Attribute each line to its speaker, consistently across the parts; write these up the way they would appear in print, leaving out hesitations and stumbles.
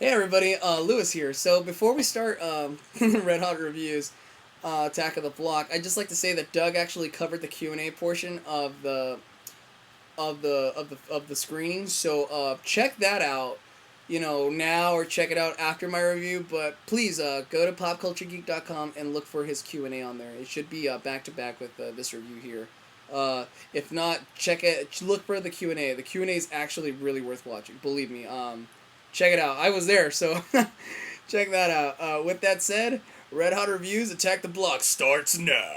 Speaker 1: Hey everybody, Lewis here. So before we start Red Hot reviews, Attack of the Block, I'd just like to say that Doug actually covered the Q&A portion of the screening. So check that out, now or check it out after my review. But please go to popculturegeek.com and look for his Q&A on there. It should be back to back with this review here. If not, check it. Look for the Q&A. The Q&A is actually really worth watching. Believe me. Check it out. I was there, so check that out. With that said, Red Hot Reviews Attack the Block starts now.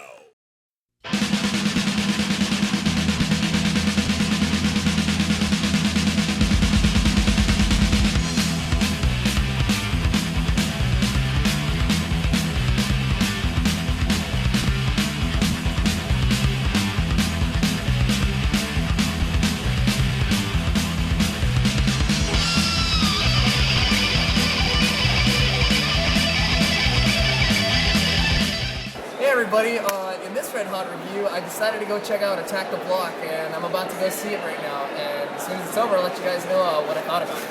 Speaker 1: Hey everybody, in this Red Hot review, I decided to go check out Attack the Block, and I'm about to go see it right now, and as soon as it's over, I'll let you guys know what I thought about it.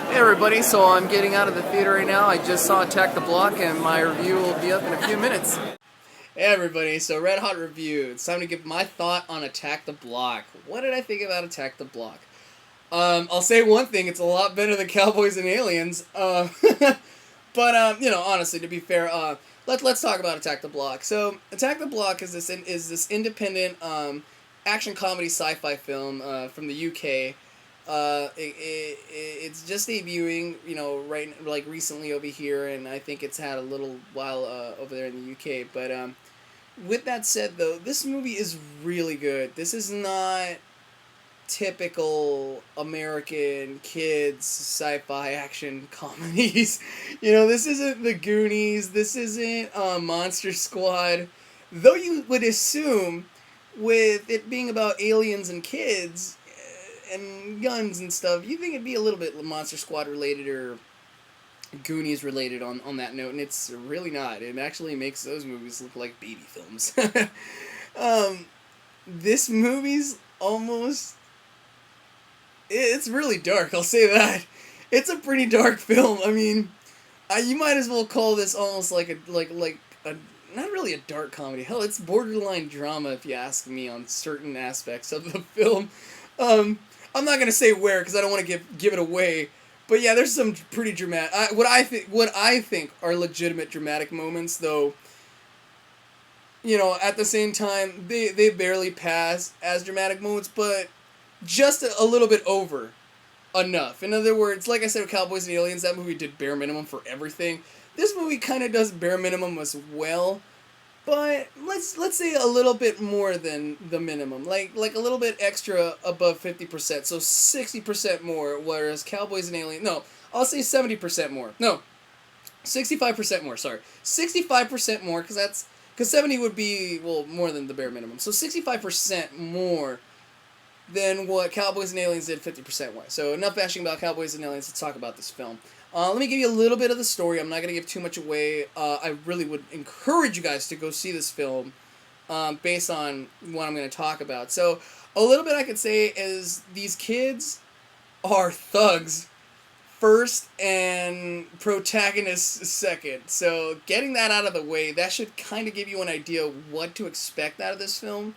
Speaker 1: Hey everybody, so I'm getting out of the theater right now. I just saw Attack the Block, and my review will be up in a few minutes. Hey everybody, so Red Hot review. It's time to give my thought on Attack the Block. What did I think about Attack the Block? I'll say one thing, it's a lot better than Cowboys and Aliens. But honestly, to be fair, let's talk about Attack the Block. So, Attack the Block is this independent action comedy sci-fi film from the UK. It's just debuting, right like recently over here, and I think it's had a little while over there in the UK. But with that said, though, this movie is really good. This is not typical American kids sci-fi action comedies. This isn't The Goonies. This isn't Monster Squad. Though you would assume, with it being about aliens and kids and guns and stuff, you think it'd be a little bit Monster Squad related or Goonies related on that note, and it's really not. It actually makes those movies look like baby films. This movie's almost it's really dark, I'll say that. It's a pretty dark film. I mean, you might as well call this almost like a not really a dark comedy. Hell, it's borderline drama if you ask me on certain aspects of the film. I'm not gonna say where because I don't want to give it away. But yeah, there's some pretty dramatic. What I think are legitimate dramatic moments, though. At the same time, they barely pass as dramatic moments, but just a little bit over enough. In other words, like I said with Cowboys and Aliens, that movie did bare minimum for everything. This movie kind of does bare minimum as well, but let's say a little bit more than the minimum, like a little bit extra above 50%, so 60% more. Whereas Cowboys and Aliens, no, I'll say 70% more. No, 65% more. Sorry, 65% more because 70 would be more than the bare minimum. So 65% more than what Cowboys and Aliens did 50% way. So enough bashing about Cowboys and Aliens. Let's talk about this film. Let me give you a little bit of the story. I'm not going to give too much away. I really would encourage you guys to go see this film based on what I'm going to talk about. So a little bit I could say is these kids are thugs first and protagonists second. So getting that out of the way, that should kind of give you an idea of what to expect out of this film.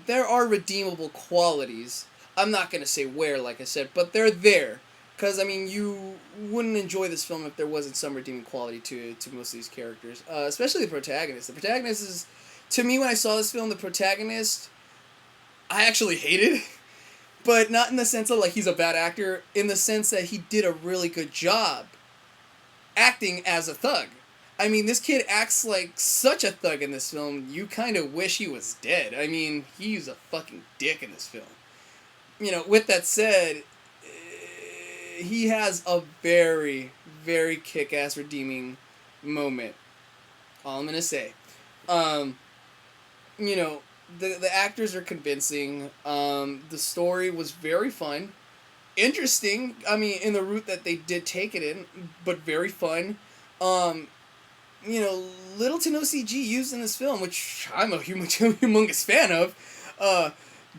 Speaker 1: There are redeemable qualities. I'm not going to say where, like I said, but they're there. Because, you wouldn't enjoy this film if there wasn't some redeeming quality to most of these characters. Especially the protagonist. The protagonist is, to me, when I saw this film, the protagonist, I actually hated. But not in the sense of, he's a bad actor. In the sense that he did a really good job acting as a thug. This kid acts like such a thug in this film, you kind of wish he was dead. He's a fucking dick in this film. With that said, he has a very, very kick-ass redeeming moment. All I'm going to say. The actors are convincing. The story was very fun. Interesting, in the route that they did take it in, but very fun. Little to no CG used in this film, which I'm a humongous fan of.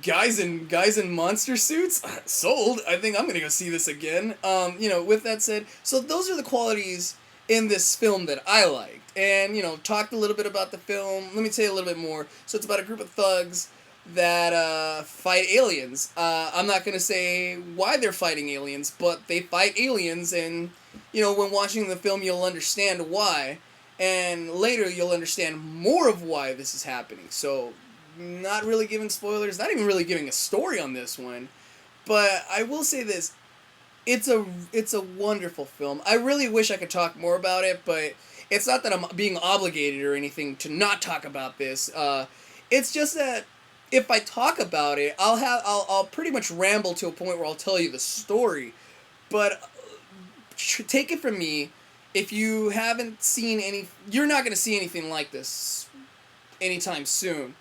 Speaker 1: guys in monster suits, sold. I think I'm gonna go see this again. With that said, so those are the qualities in this film that I liked, and talked a little bit about the film. Let me tell you a little bit more. So it's about a group of thugs that fight aliens. I'm not gonna say why they're fighting aliens, but they fight aliens, and when watching the film, you'll understand why, and later you'll understand more of why this is happening. So not really giving spoilers, not even really giving a story on this one, but I will say this: it's a wonderful film. I really wish I could talk more about it, but it's not that I'm being obligated or anything to not talk about this. It's just that if I talk about it, I'll pretty much ramble to a point where I'll tell you the story. But take it from me, if you haven't seen you're not gonna see anything like this anytime soon,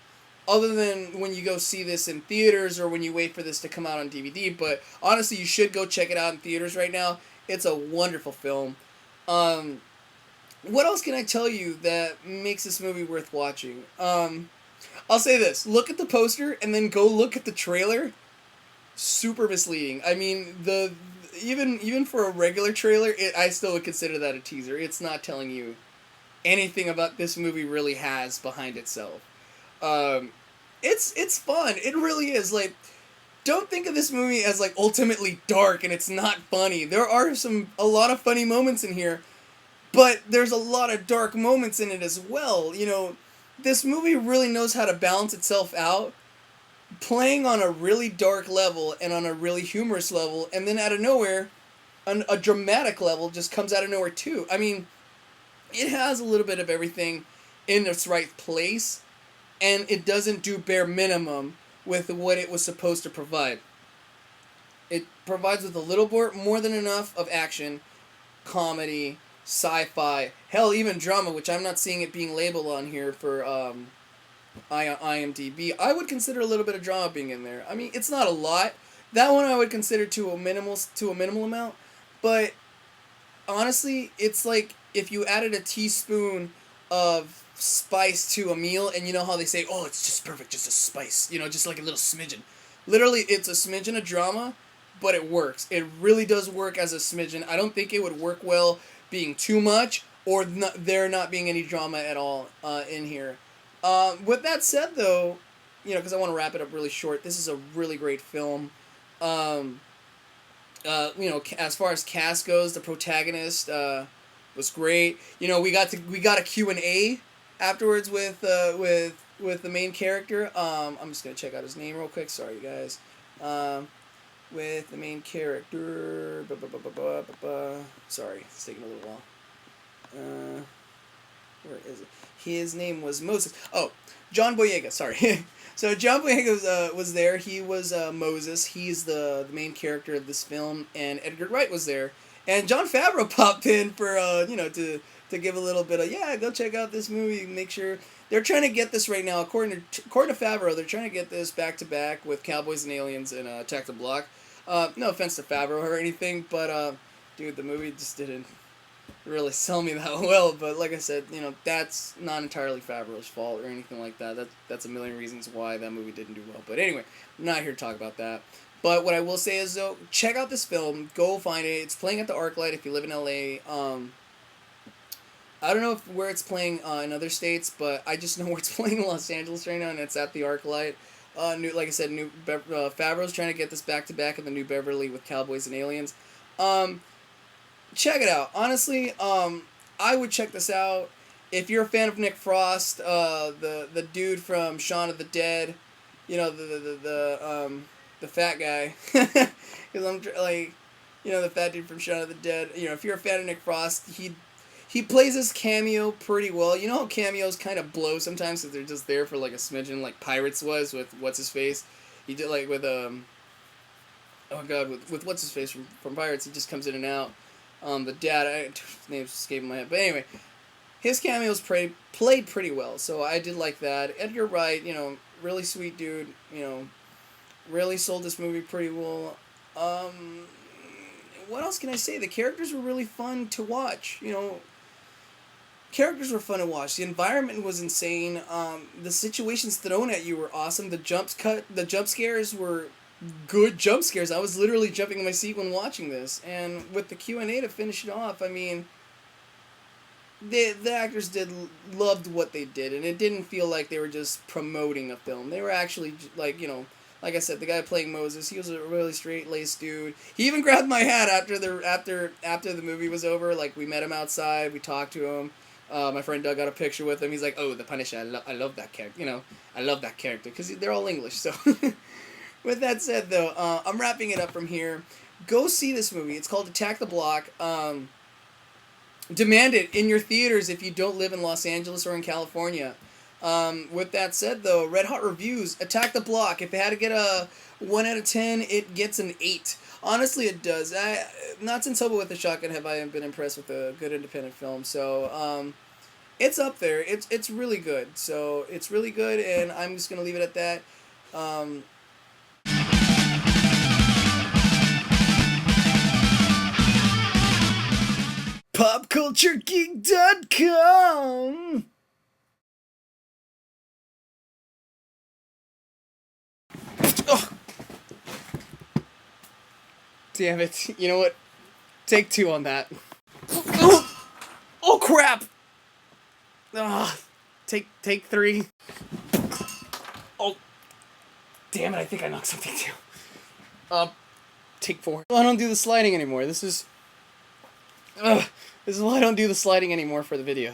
Speaker 1: other than when you go see this in theaters or when you wait for this to come out on DVD. But honestly, you should go check it out in theaters right now. It's a wonderful film. What else can I tell you that makes this movie worth watching? I'll say this: look at the poster and then go look at the trailer. Super misleading. I mean, even for a regular trailer, I still would consider that a teaser. It's not telling you anything about this movie really has behind itself. It's fun. It really is. Like, don't think of this movie as like ultimately dark and it's not funny. There are a lot of funny moments in here, but there's a lot of dark moments in it as well. This movie really knows how to balance itself out, playing on a really dark level and on a really humorous level, and then out of nowhere, a dramatic level just comes out of nowhere too. I mean, it has a little bit of everything in its right place, and it doesn't do bare minimum with what it was supposed to provide. It provides with a little more than enough of action, comedy, sci-fi, hell, even drama, which I'm not seeing it being labeled on here for IMDb. I would consider a little bit of drama being in there. I mean, it's not a lot. That one I would consider to a minimal amount, but honestly, it's like if you added a teaspoon of spice to a meal, and you know how they say, oh, it's just perfect, just a spice, just like a little smidgen. Literally, it's a smidgen of drama, but it works. It really does work as a smidgen. I don't think it would work well being too much, or there not being any drama at all in here. With that said, though, because I want to wrap it up really short, this is a really great film. As far as cast goes, the protagonist was great. We got a Q&A afterwards with the main character. I'm just gonna check out his name real quick. Sorry, guys. With the main character. Sorry, it's taking a little while. Where is it? His name was Moses. Oh, John Boyega. Sorry. So John Boyega was there. He was Moses. He's the main character of this film, and Edgar Wright was there. And Jon Favreau popped in for to give a little bit of go check out this movie. Make sure they're trying to get this right now. According to Favreau, they're trying to get this back to back with Cowboys and Aliens and Attack the Block. No offense to Favreau or anything, but dude, the movie just didn't really sell me that well. But like I said, that's not entirely Favreau's fault or anything like that. That's a million reasons why that movie didn't do well. But anyway, I'm not here to talk about that. But what I will say is, though, check out this film. Go find it. It's playing at the Arclight if you live in LA. I don't know where it's playing in other states, but I just know where it's playing in Los Angeles right now, and it's at the Arclight. Like I said, Favreau's trying to get this back to back in the New Beverly with Cowboys and Aliens. Check it out. Honestly, I would check this out if you're a fan of Nick Frost, the dude from Shaun of the Dead. The fat guy, because I'm like, the fat dude from Shaun of the Dead. If you're a fan of Nick Frost, he plays his cameo pretty well. You know how cameos kind of blow sometimes because they're just there for like a smidgen, like Pirates was with what's his face. He did like with with what's his face from Pirates. He just comes in and out. The dad, his name's escaping my head, but anyway, his cameos played pretty well. So I did like that. Edgar Wright, really sweet dude. Really sold this movie pretty well. What else can I say? The characters were really fun to watch. Characters were fun to watch. The environment was insane. The situations thrown at you were awesome. The jump scares were good jump scares. I was literally jumping in my seat when watching this. And with the Q&A to finish it off, I mean, the actors loved what they did, and it didn't feel like they were just promoting a film. They were actually like, you know, like I said, the guy playing Moses, he was a really straight-laced dude. He even grabbed my hat after the movie was over. Like, we met him outside, we talked to him. My friend Doug got a picture with him. He's like, "Oh, the Punisher, I love that character. You know, I love that character because they're all English." So, with that said, though, I'm wrapping it up from here. Go see this movie. It's called Attack the Block. Demand it in your theaters if you don't live in Los Angeles or in California. With that said, though, red hot reviews. Attack the Block. If it had to get a 1 out of 10, it gets an 8. Honestly, it does. Not since Hobo with the Shotgun have I been impressed with a good independent film. So, it's up there. It's really good. So, it's really good, and I'm just going to leave it at that. PopCultureGeek.com. Oh. Damn it. You know what? Take 2 on that. Oh crap! Take 3. Oh. Damn it, I think I knocked something down. Take 4. I don't do the sliding anymore. This is why I don't do the sliding anymore for the videos.